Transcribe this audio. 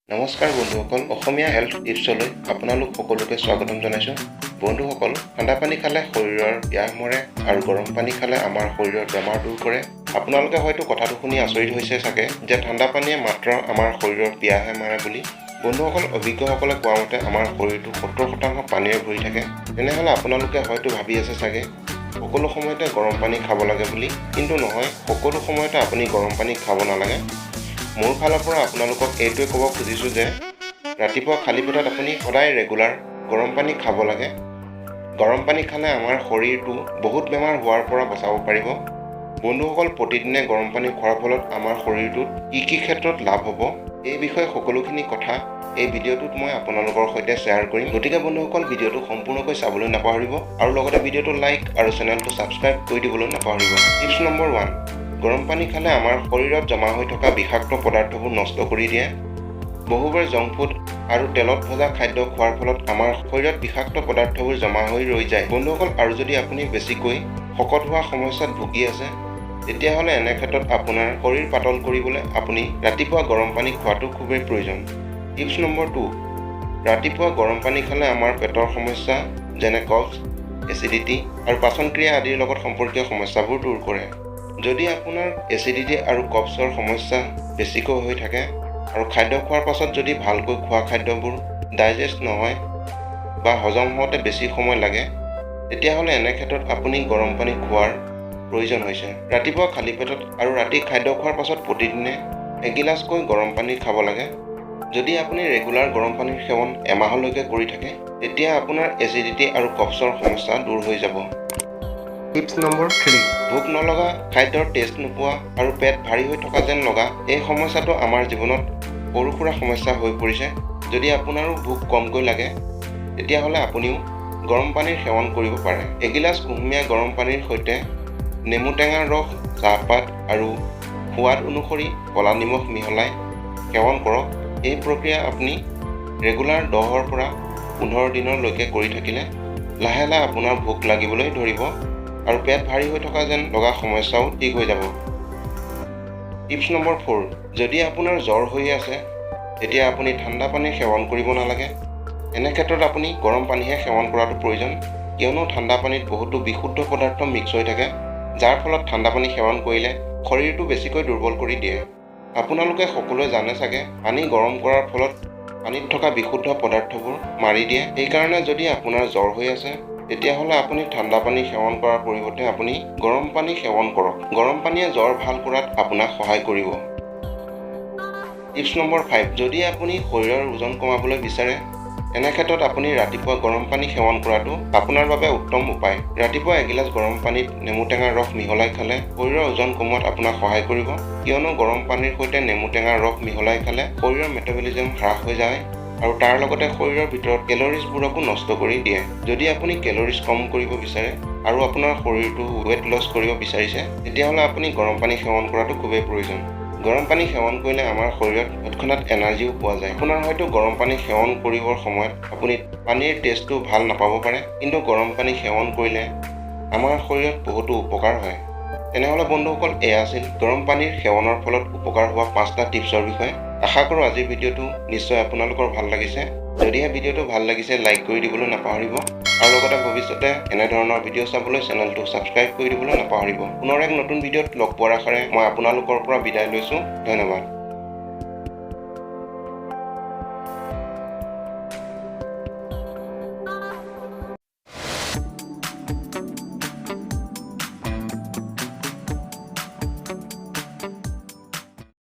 নমস্কাৰ বন্ধুসকল, অসমীয়া হেল্থ টিপছলৈ আপোনালোক সকলোকে স্বাগতম জনাইছোঁ। বন্ধুসকল, ঠাণ্ডা পানী খালে শৰীৰৰ পিয়াহ মৰে আৰু গৰম পানী খালে আমাৰ শৰীৰৰ বেমাৰ দূৰ কৰে। আপোনালোকে হয়তো কথাটো শুনি আচৰিত হৈছে চাগে যে ঠাণ্ডা পানীয়ে মাত্ৰ আমাৰ শৰীৰৰ পিয়াহে মাৰে বুলি। বন্ধুসকল, অভিজ্ঞসকলে কোৱা মতে আমাৰ শৰীৰটো 70% পানীৰে ভৰি থাকে। তেনেহ'লে আপোনালোকে হয়তো ভাবি আছে চাগে সকলো সময়তে গৰম পানী খাব লাগে বুলি, কিন্তু নহয়, সকলো সময়তে আপুনি গৰম পানী খাব নালাগে। মোৰ ফালৰ পৰা আপোনালোকক এইটোৱে ক'ব খুজিছোঁ যে ৰাতিপুৱা খালী পেটত আপুনি সদায় ৰেগুলাৰ গৰম পানী খাব লাগে। গৰম পানী খালে আমাৰ শৰীৰটো বহুত বেমাৰ হোৱাৰ পৰা বচাব পাৰিব। বন্ধুসকল, প্ৰতিদিনে গৰম পানী খোৱাৰ ফলত আমাৰ শৰীৰটোত কি ক্ষেত্ৰত লাভ হ'ব, এই বিষয়ে সকলোখিনি কথা এই ভিডিঅ'টোত মই আপোনালোকৰ সৈতে শ্বেয়াৰ কৰিম। গতিকে বন্ধুসকল, ভিডিঅ'টো সম্পূৰ্ণকৈ চাবলৈ নাপাহৰিব আৰু লগতে ভিডিঅ'টো লাইক আৰু চেনেলটো ছাবস্ক্ৰাইব কৰি দিবলৈ নাপাহৰিব। টিপছ নম্বৰ 1, গৰম পানী খালে আমাৰ শৰীৰত জমা হৈ থকা বিষাক্ত পদাৰ্থবোৰ নষ্ট কৰি দিয়ে। বহুবাৰ জংক ফুড আৰু তেলত ভজা খাদ্য খোৱাৰ ফলত আমাৰ শৰীৰত বিষাক্ত পদাৰ্থবোৰ জমা হৈ ৰৈ যায়। বন্ধুসকল, আৰু যদি আপুনি বেছিকৈ শকত হোৱা সমস্যাত ভুগি আছে, তেতিয়াহ'লে এনে ক্ষেত্ৰত আপোনাৰ শৰীৰ পাতল কৰিবলৈ আপুনি ৰাতিপুৱা গৰম পানী খোৱাটো খুবেই প্ৰয়োজন। টিপছ নম্বৰ 2, ৰাতিপুৱা গৰম পানী খালে আমাৰ পেটৰ সমস্যা যেনে কফ, এচিডিটি আৰু পাচনক্ৰিয়া আদিৰ লগত সম্পৰ্কীয় সমস্যাবোৰ দূৰ কৰে। যদি আপোনাৰ এচিডিটি আৰু কফছৰ সমস্যা বেছিকৈ হৈ থাকে আৰু খাদ্য খোৱাৰ পাছত যদি ভালকৈ খোৱা খাদ্যবোৰ ডাইজেষ্ট নহয় বা হজম হওঁতে বেছি সময় লাগে, তেতিয়াহ'লে এনে ক্ষেত্ৰত আপুনি গৰম পানী খোৱাৰ প্ৰয়োজন হৈছে। ৰাতিপুৱা খালী পেটত আৰু ৰাতি খাদ্য খোৱাৰ পাছত প্ৰতিদিনে এগিলাচকৈ গৰম পানী খাব লাগে। যদি আপুনি ৰেগুলাৰ গৰম পানীৰ সেৱন এমাহলৈকে কৰি থাকে, তেতিয়া আপোনাৰ এচিডিটি আৰু কফছৰ সমস্যা দূৰ হৈ যাব। টিপছ নম্বৰ 3, ভোক নলগা, খাদ্যৰ টেষ্ট নোপোৱা আৰু পেট ভাৰী হৈ থকা যেন লগা, এই সমস্যাটো আমাৰ জীৱনত সৰু সুৰা সমস্যা হৈ পৰিছে। যদি আপোনাৰো ভোক কমকৈ লাগে, তেতিয়াহ'লে আপুনিও গৰম পানীৰ সেৱন কৰিব পাৰে। এগিলাচ কুহুমীয়া গৰম পানীৰ সৈতে নেমু টেঙাৰ ৰস, চাহপাত আৰু সোৱাদ অনুসৰি ক'লা নিমখ মিহলাই সেৱন কৰক। এই প্ৰক্ৰিয়া আপুনি ৰেগুলাৰ 10ৰ পৰা 15 দিনলৈকে কৰি থাকিলে লাহে লাহে আপোনাৰ ভোক লাগিবলৈ ধৰিব আৰু পেট ভাৰী হৈ থকা যেন লগা সমস্যাও ঠিক হৈ যাব। টিপছ নম্বৰ 4, যদি আপোনাৰ জ্বৰ হৈ আছে, তেতিয়া আপুনি ঠাণ্ডা পানী সেৱন কৰিব নালাগে। এনে ক্ষেত্ৰত আপুনি গৰম পানীহে সেৱন কৰাটো প্ৰয়োজন, কিয়নো ঠাণ্ডা পানীত বহুতো বিশুদ্ধ পদাৰ্থ মিক্স হৈ থাকে, যাৰ ফলত ঠাণ্ডা পানী সেৱন কৰিলে শৰীৰটো বেছিকৈ দুৰ্বল কৰি দিয়ে। আপোনালোকে সকলোৱে জানে চাগে, পানী গৰম কৰাৰ ফলত পানীত থকা বিশুদ্ধ পদাৰ্থবোৰ মাৰি দিয়ে। সেইকাৰণে যদি আপোনাৰ জ্বৰ হৈ আছে, তেতিয়াহ'লে আপুনি ঠাণ্ডা পানী সেৱন কৰাৰ পৰিৱৰ্তে আপুনি গৰম পানী সেৱন কৰক। গৰম পানীয়ে জ্বৰ ভাল কৰাত আপোনাক সহায় কৰিব। টিপছ নম্বৰ 5, যদি আপুনি শৰীৰৰ ওজন কমাবলৈ বিচাৰে, এনে ক্ষেত্ৰত আপুনি ৰাতিপুৱা গৰম পানী সেৱন কৰাটো আপোনাৰ বাবে উত্তম উপায়। ৰাতিপুৱা এগিলাচ গৰম পানীত নেমু টেঙাৰ ৰস মিহলাই খালে শৰীৰৰ ওজন কমোৱাত আপোনাক সহায় কৰিব, কিয়নো গৰম পানীৰ সৈতে নেমু টেঙাৰ ৰস মিহলাই খালে শৰীৰৰ মেটাবলিজম হ্ৰাস হৈ যায় আৰু তাৰ লগতে শৰীৰৰ ভিতৰত কেলৰিজবোৰকো নষ্ট কৰি দিয়ে। যদি আপুনি কেলৰিজ কম কৰিব বিচাৰে আৰু আপোনাৰ শৰীৰটো ৱেট লছ কৰিব বিচাৰিছে, তেতিয়াহ'লে আপুনি গৰম পানী সেৱন কৰাটো খুবেই প্ৰয়োজন। গৰম পানী সেৱন কৰিলে আমাৰ শৰীৰত তৎক্ষণাত এনাৰ্জিও পোৱা যায়। আপোনাৰ হয়তো গৰম পানী সেৱন কৰিবৰ সময়ত আপুনি পানীৰ টেষ্টটো ভাল নাপাব পাৰে, কিন্তু গৰম পানী সেৱন কৰিলে আমাৰ শৰীৰত বহুতো উপকাৰ হয়। তেনেহ'লে বন্ধুসকল, এয়া আছিল গৰম পানীৰ সেৱনৰ ফলত উপকাৰ হোৱা 5টা টিপছৰ বিষয়ে। আশা কৰোঁ আজিৰ ভিডিঅ'টো নিশ্চয় আপোনালোকৰ ভাল লাগিছে। যদিহে ভিডিঅ'টো ভাল লাগিছে, লাইক কৰি দিবলৈ নাপাহৰিব আৰু লগতে ভৱিষ্যতে এনেধৰণৰ ভিডিঅ' চাবলৈ চেনেলটো ছাবস্ক্ৰাইব কৰি দিবলৈ নাপাহৰিব। পুনৰ এক নতুন ভিডিঅ'ত লগ পোৱাৰ আশাৰে মই আপোনালোকৰ পৰা বিদায় লৈছোঁ। ধন্যবাদ।